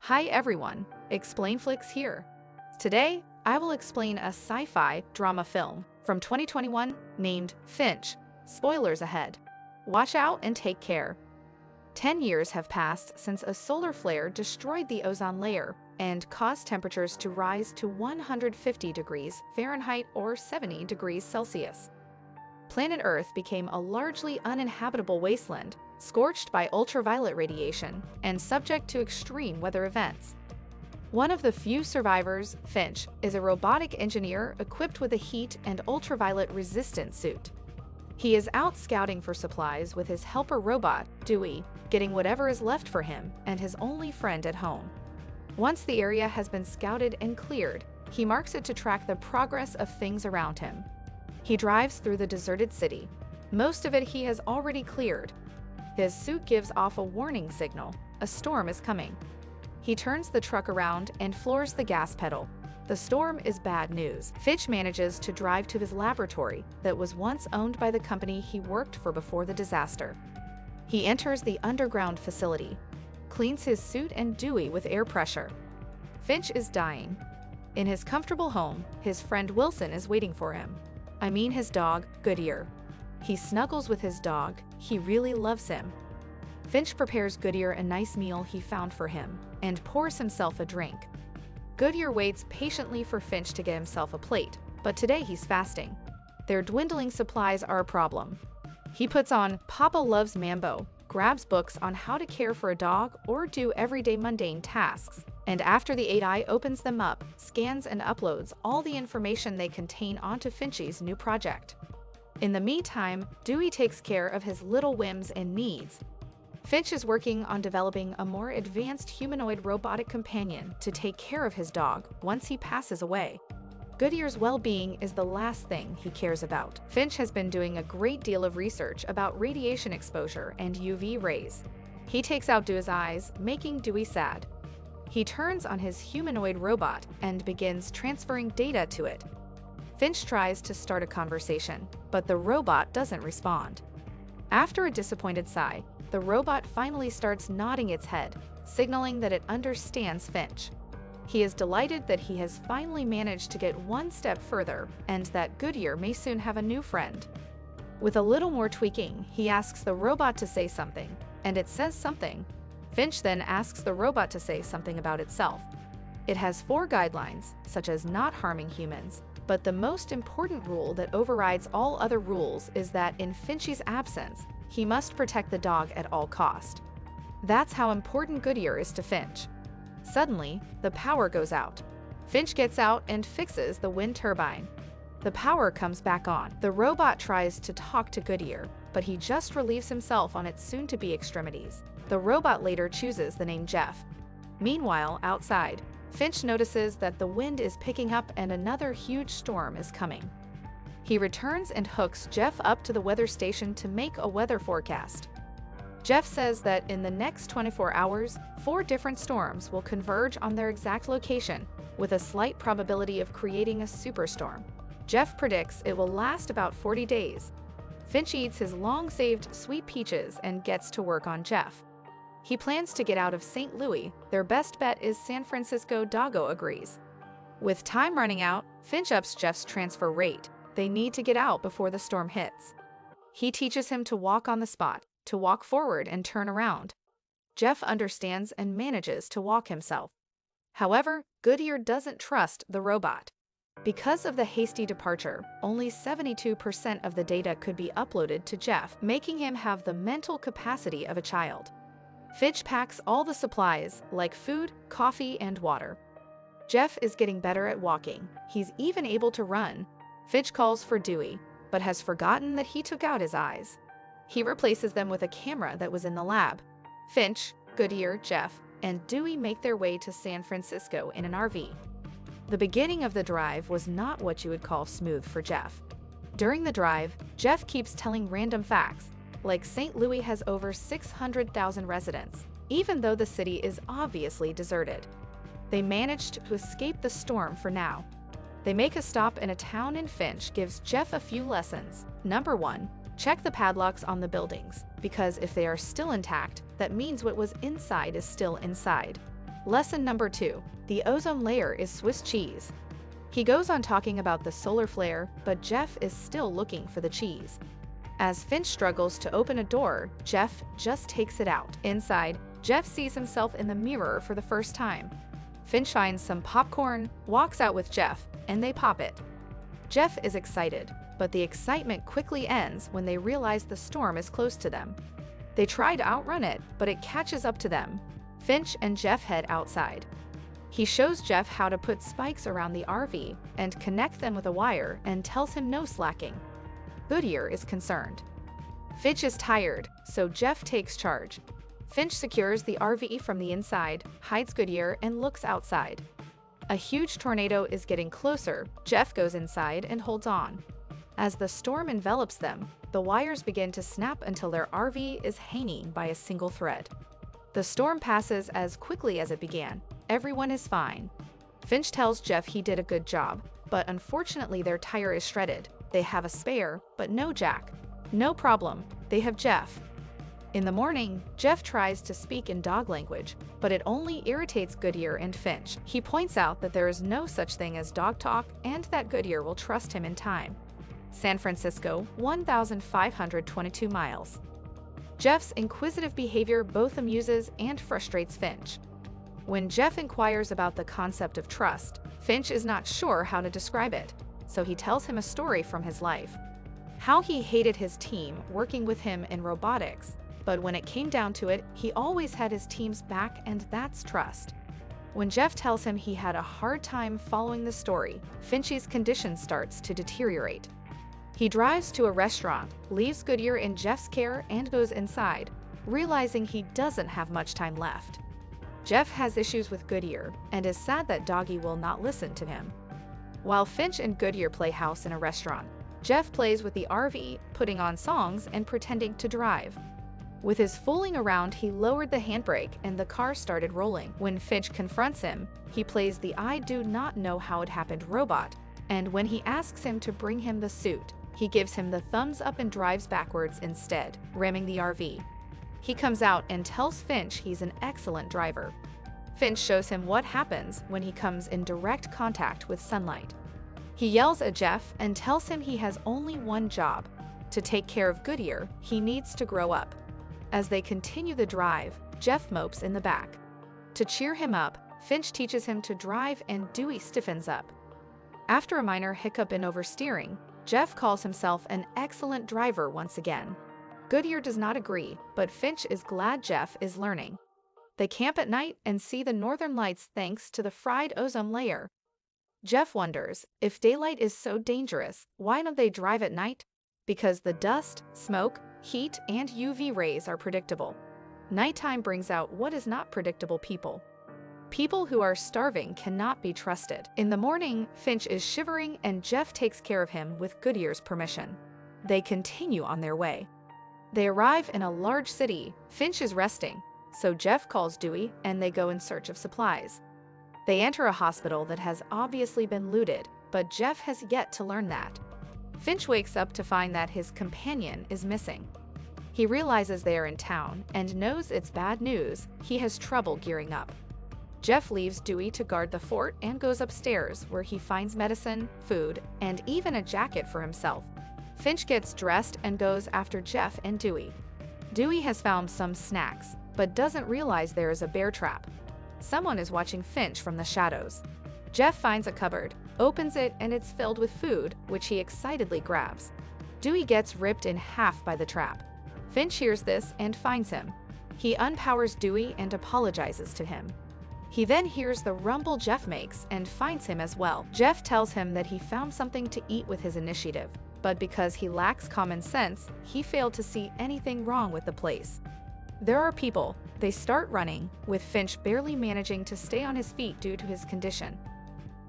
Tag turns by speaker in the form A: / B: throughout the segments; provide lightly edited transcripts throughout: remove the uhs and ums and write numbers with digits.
A: Hi everyone, Explainflix here. Today, I will explain a sci-fi drama film from 2021 named Finch. Spoilers ahead. Watch out and take care. 10 years have passed since a solar flare destroyed the ozone layer and caused temperatures to rise to 150 degrees Fahrenheit or 70 degrees Celsius. Planet Earth became a largely uninhabitable wasteland, scorched by ultraviolet radiation and subject to extreme weather events. One of the few survivors, Finch, is a robotic engineer equipped with a heat and ultraviolet-resistant suit. He is out scouting for supplies with his helper robot, Dewey, getting whatever is left for him and his only friend at home. Once the area has been scouted and cleared, he marks it to track the progress of things around him. He drives through the deserted city. Most of it he has already cleared. His suit gives off a warning signal. A storm is coming. He turns the truck around and floors the gas pedal. The storm is bad news. Finch manages to drive to his laboratory that was once owned by the company he worked for before the disaster. He enters the underground facility, cleans his suit and Dewey with air pressure. Finch is dying. In his comfortable home, his friend Wilson is waiting for him. I mean his dog, Goodyear. He snuggles with his dog. He really loves him. Finch prepares Goodyear a nice meal he found for him and pours himself a drink. Goodyear waits patiently for Finch to get himself a plate, but today he's fasting. Their dwindling supplies are a problem. He puts on Papa Loves Mambo, grabs books on how to care for a dog or do everyday mundane tasks, and after the AI opens them up, scans and uploads all the information they contain onto Finch's new project. In the meantime, Dewey takes care of his little whims and needs. Finch is working on developing a more advanced humanoid robotic companion to take care of his dog once he passes away. Goodyear's well-being is the last thing he cares about. Finch has been doing a great deal of research about radiation exposure and UV rays. He takes out Dewey's eyes, making Dewey sad. He turns on his humanoid robot and begins transferring data to it. Finch tries to start a conversation, but the robot doesn't respond. After a disappointed sigh, the robot finally starts nodding its head, signaling that it understands Finch. He is delighted that he has finally managed to get one step further and that Goodyear may soon have a new friend. With a little more tweaking, he asks the robot to say something, and it says something. Finch then asks the robot to say something about itself. It has 4 guidelines, such as not harming humans, but the most important rule that overrides all other rules is that in Finch's absence, he must protect the dog at all cost. That's how important Goodyear is to Finch. Suddenly, the power goes out. Finch gets out and fixes the wind turbine. The power comes back on. The robot tries to talk to Goodyear, but he just relieves himself on its soon-to-be extremities. The robot later chooses the name Jeff. Meanwhile, outside, Finch notices that the wind is picking up and another huge storm is coming. He returns and hooks Jeff up to the weather station to make a weather forecast. Jeff says that in the next 24 hours, 4 different storms will converge on their exact location, with a slight probability of creating a superstorm. Jeff predicts it will last about 40 days. Finch eats his long-saved sweet peaches and gets to work on Jeff. He plans to get out of St. Louis. Their best bet is San Francisco. Doggo agrees. With time running out, Finch ups Jeff's transfer rate. They need to get out before the storm hits. He teaches him to walk on the spot, to walk forward and turn around. Jeff understands and manages to walk himself. However, Goodyear doesn't trust the robot. Because of the hasty departure, only 72% of the data could be uploaded to Jeff, making him have the mental capacity of a child. Finch packs all the supplies, like food, coffee, and water. Jeff is getting better at walking. He's even able to run. Finch calls for Dewey, but has forgotten that he took out his eyes. He replaces them with a camera that was in the lab. Finch, Goodyear, Jeff, and Dewey make their way to San Francisco in an RV. The beginning of the drive was not what you would call smooth for Jeff. During the drive, Jeff keeps telling random facts, like St. Louis has over 600,000 residents, even though the city is obviously deserted. They managed to escape the storm for now. They make a stop in a town and Finch gives Jeff a few lessons. Number 1, check the padlocks on the buildings, because if they are still intact, that means what was inside is still inside. Lesson number 2. The ozone layer is Swiss cheese. He goes on talking about the solar flare, but Jeff is still looking for the cheese. As Finch struggles to open a door, Jeff just takes it out. Inside, Jeff sees himself in the mirror for the first time. Finch finds some popcorn, walks out with Jeff, and they pop it. Jeff is excited, but the excitement quickly ends when they realize the storm is close to them. They try to outrun it, but it catches up to them. Finch and Jeff head outside. He shows Jeff how to put spikes around the RV and connect them with a wire and tells him no slacking. Goodyear is concerned. Finch is tired, so Jeff takes charge. Finch secures the RV from the inside, hides Goodyear, and looks outside. A huge tornado is getting closer. Jeff goes inside and holds on. As the storm envelops them, the wires begin to snap until their RV is hanging by a single thread. The storm passes as quickly as it began. Everyone is fine. Finch tells Jeff he did a good job, but unfortunately their tire is shredded. They have a spare, but no jack. No problem, they have Jeff. In the morning, Jeff tries to speak in dog language, but it only irritates Goodyear and Finch. He points out that there is no such thing as dog talk and that Goodyear will trust him in time. San Francisco, 1,522 miles. Jeff's inquisitive behavior both amuses and frustrates Finch. When Jeff inquires about the concept of trust, Finch is not sure how to describe it, so he tells him a story from his life. How he hated his team working with him in robotics, but when it came down to it, he always had his team's back, and that's trust. When Jeff tells him he had a hard time following the story, Finch's condition starts to deteriorate. He drives to a restaurant, leaves Goodyear in Jeff's care, and goes inside, realizing he doesn't have much time left. Jeff has issues with Goodyear and is sad that Doggy will not listen to him. While Finch and Goodyear play house in a restaurant, Jeff plays with the RV, putting on songs and pretending to drive. With his fooling around, he lowered the handbrake and the car started rolling. When Finch confronts him, he plays the "I do not know how it happened" robot, and when he asks him to bring him the suit, he gives him the thumbs up and drives backwards instead, ramming the RV. He comes out and tells Finch he's an excellent driver. Finch shows him what happens when he comes in direct contact with sunlight. He yells at Jeff and tells him he has only one job: to take care of Goodyear. He needs to grow up. As they continue the drive, Jeff mopes in the back. To cheer him up, Finch teaches him to drive and Dewey stiffens up. After a minor hiccup in oversteering, Jeff calls himself an excellent driver once again. Goodyear does not agree, but Finch is glad Jeff is learning. They camp at night and see the northern lights thanks to the fried ozone layer. Jeff wonders, if daylight is so dangerous, why don't they drive at night? Because the dust, smoke, heat, and UV rays are predictable. Nighttime brings out what is not predictable: people. People who are starving cannot be trusted. In the morning, Finch is shivering and Jeff takes care of him with Goodyear's permission. They continue on their way. They arrive in a large city. Finch is resting, so Jeff calls Dewey and they go in search of supplies. They enter a hospital that has obviously been looted, but Jeff has yet to learn that. Finch wakes up to find that his companion is missing. He realizes they are in town and knows it's bad news. He has trouble gearing up. Jeff leaves Dewey to guard the fort and goes upstairs, where he finds medicine, food, and even a jacket for himself. Finch gets dressed and goes after Jeff and Dewey. Dewey has found some snacks, but doesn't realize there is a bear trap. Someone is watching Finch from the shadows. Jeff finds a cupboard, opens it, and it's filled with food, which he excitedly grabs. Dewey gets ripped in half by the trap. Finch hears this and finds him. He unpowers Dewey and apologizes to him. He then hears the rumble Jeff makes and finds him as well. Jeff tells him that he found something to eat with his initiative, but because he lacks common sense, he failed to see anything wrong with the place. There are people. They start running, with Finch barely managing to stay on his feet due to his condition.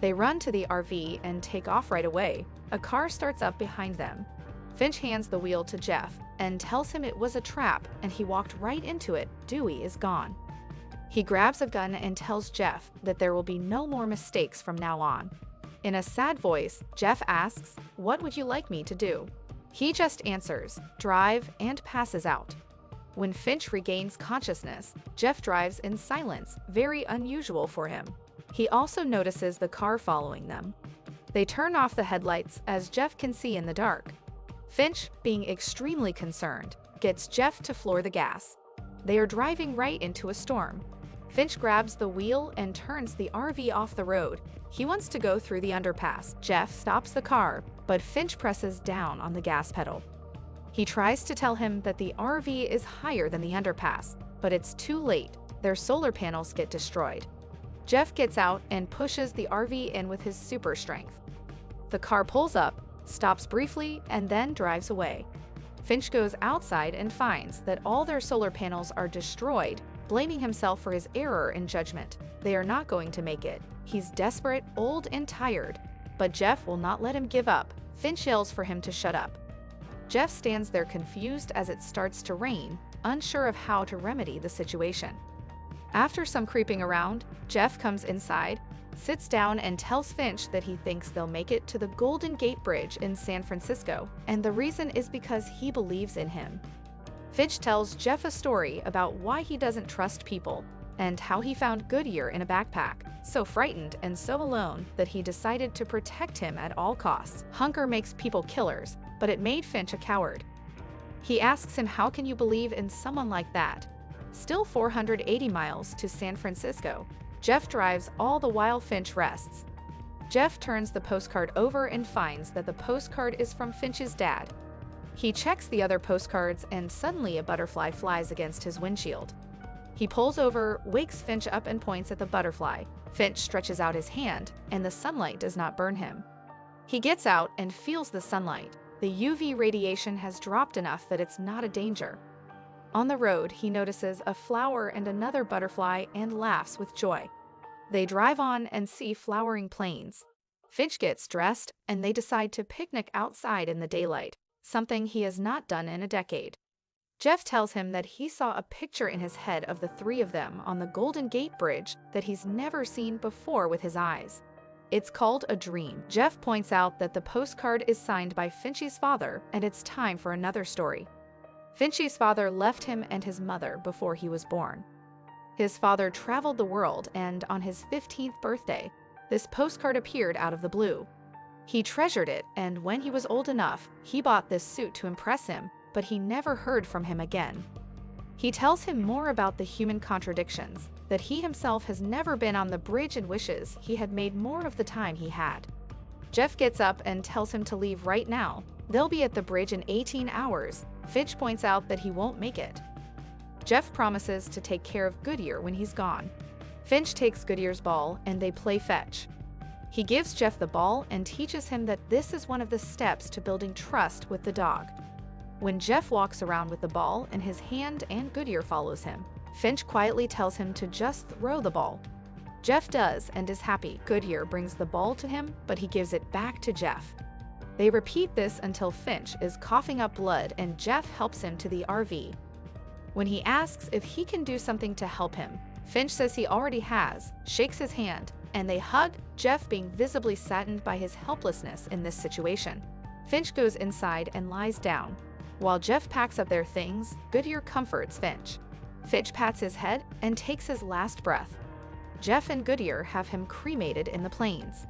A: They run to the RV and take off right away. A car starts up behind them. Finch hands the wheel to Jeff and tells him it was a trap and he walked right into it. Dewey is gone. He grabs a gun and tells Jeff that there will be no more mistakes from now on. In a sad voice, Jeff asks, "What would you like me to do?" He just answers, "Drive," and passes out. When Finch regains consciousness, Jeff drives in silence, very unusual for him. He also notices the car following them. They turn off the headlights as Jeff can see in the dark. Finch, being extremely concerned, gets Jeff to floor the gas. They are driving right into a storm. Finch grabs the wheel and turns the RV off the road. He wants to go through the underpass. Jeff stops the car, but Finch presses down on the gas pedal. He tries to tell him that the RV is higher than the underpass, but it's too late. Their solar panels get destroyed. Jeff gets out and pushes the RV in with his super strength. The car pulls up, stops briefly, and then drives away. Finch goes outside and finds that all their solar panels are destroyed, blaming himself for his error in judgment. They are not going to make it. He's desperate, old, and tired. But Jeff will not let him give up. Finch yells for him to shut up. Jeff stands there confused as it starts to rain, unsure of how to remedy the situation. After some creeping around, Jeff comes inside, sits down, and tells Finch that he thinks they'll make it to the Golden Gate Bridge in San Francisco, and the reason is because he believes in him. Finch tells Jeff a story about why he doesn't trust people, and how he found Goodyear in a backpack, so frightened and so alone that he decided to protect him at all costs. Hunger makes people killers, but it made Finch a coward. He asks him, how can you believe in someone like that? Still 480 miles to San Francisco. Jeff drives all the while Finch rests. Jeff turns the postcard over and finds that the postcard is from Finch's dad. He checks the other postcards and suddenly a butterfly flies against his windshield. He pulls over, wakes Finch up, and points at the butterfly. Finch stretches out his hand, and the sunlight does not burn him. He gets out and feels the sunlight. The UV radiation has dropped enough that it's not a danger. On the road, he notices a flower and another butterfly and laughs with joy. They drive on and see flowering plains. Finch gets dressed, and they decide to picnic outside in the daylight, something he has not done in a decade. Jeff tells him that he saw a picture in his head of the three of them on the Golden Gate Bridge that he's never seen before with his eyes. It's called a dream. Jeff points out that the postcard is signed by Finch's father, and it's time for another story. Finch's father left him and his mother before he was born. His father traveled the world, and on his 15th birthday, this postcard appeared out of the blue. He treasured it, and when he was old enough, he bought this suit to impress him, but he never heard from him again. He tells him more about the human contradictions, that he himself has never been on the bridge and wishes he had made more of the time he had. Jeff gets up and tells him to leave right now. They'll be at the bridge in 18 hours. Finch points out that he won't make it. Jeff promises to take care of Goodyear when he's gone. Finch takes Goodyear's ball and they play fetch. He gives Jeff the ball and teaches him that this is one of the steps to building trust with the dog. When Jeff walks around with the ball in his hand and Goodyear follows him, Finch quietly tells him to just throw the ball. Jeff does and is happy. Goodyear brings the ball to him, but he gives it back to Jeff. They repeat this until Finch is coughing up blood and Jeff helps him to the RV. When he asks if he can do something to help him, Finch says he already has, shakes his hand, and they hug, Jeff being visibly saddened by his helplessness in this situation. Finch goes inside and lies down. While Jeff packs up their things, Goodyear comforts Finch. Finch pats his head and takes his last breath. Jeff and Goodyear have him cremated in the plains.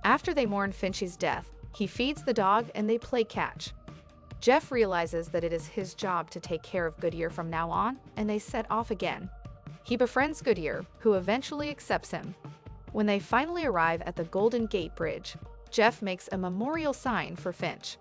A: After they mourn Finch's death, he feeds the dog and they play catch. Jeff realizes that it is his job to take care of Goodyear from now on, and they set off again. He befriends Goodyear, who eventually accepts him. When they finally arrive at the Golden Gate Bridge, Jeff makes a memorial sign for Finch.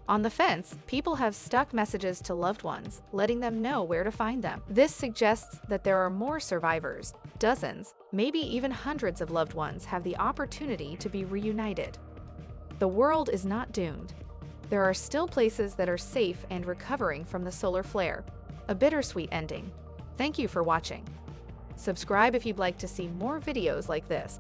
A: On the fence, people have stuck messages to loved ones, letting them know where to find them. This suggests that there are more survivors. Dozens, maybe even hundreds of loved ones have the opportunity to be reunited. The world is not doomed. There are still places that are safe and recovering from the solar flare. A bittersweet ending. Thank you for watching. Subscribe if you'd like to see more videos like this.